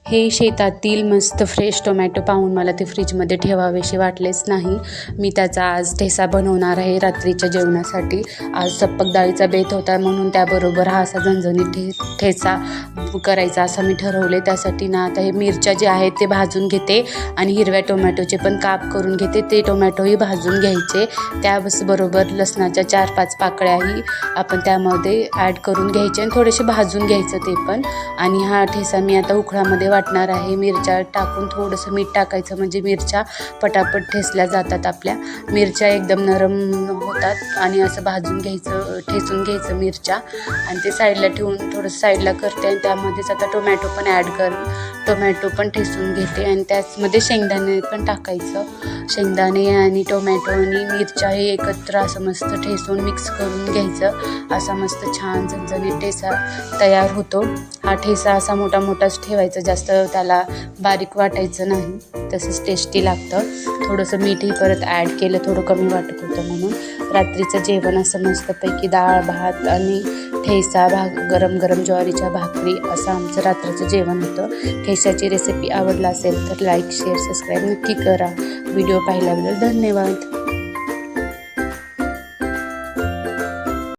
हे शेतातील मस्त फ्रेश टोमॅटो पाहून मला ते फ्रीजमध्ये ठेवावेसे वाटलेच नाही. मी त्याचा आज ठेचा बनवणार आहे रात्रीच्या जेवणासाठी. आज सप्पक डाळीचा बेत होता म्हणून त्याबरोबर हा असा झणझणीत ठेचा करायचा असं मी ठरवले. त्यासाठी ना आता हे मिरच्या जे आहेत ते भाजून घेते आणि हिरव्या टोमॅटोचे पण काप करून घेते. ते टोमॅटोही भाजून घ्यायचे. त्याबरोबर लसणाच्या 4-5 पाकळ्याही आपण त्यामध्ये ॲड करून घ्यायचे आणि थोडेसे भाजून घ्यायचं ते पण. आणि हा ठेचा मी आता उखळामध्ये वाटणार आहे. मिरच्या टाकून थोडंसं मीठ टाकायचं म्हणजे मिरच्या पटापट ठेचल्या जातात. आपल्या मिरच्या एकदम नरम होतात. आणि असं भाजून घ्यायचं, ठेचून घ्यायचं मिरच्या आणि ते साईडला ठेवून थोडंसं साईडला करते. आणि त्यामध्येच आता टोमॅटो पण ॲड करून टोमॅटो पण ठेचून घेते आणि त्याचमध्ये शेंगदाणे पण टाकायचं. शेंगदाणे आणि टोमॅटो आणि मिरच्या हे एकत्र असं मस्त ठेचून मिक्स करून घ्यायचं. असा मस्त छान झणझणीत ठेचा तयार होतो. हा ठेचा असा मोठा मोठाच ठेवायचा, जास्त त्याला बारीक वाटायचं नाही, तसंच टेस्टी लागतं. थोडंसं मीठही परत ॲड केलं, थोडं कमी वाटत होतं म्हणून. रात्रीचं जेवण असं मस्तपैकी डाळ भात आणि ठेचा गरम गरम ज्वारीच्या भाकरी असं आमचं रात्रीचं जेवण होतं. ठेच्याची रेसिपी आवडला असेल तर लाईक शेअर सबस्क्राईब नक्की करा. व्हिडिओ पाहिल्याबद्दल धन्यवाद.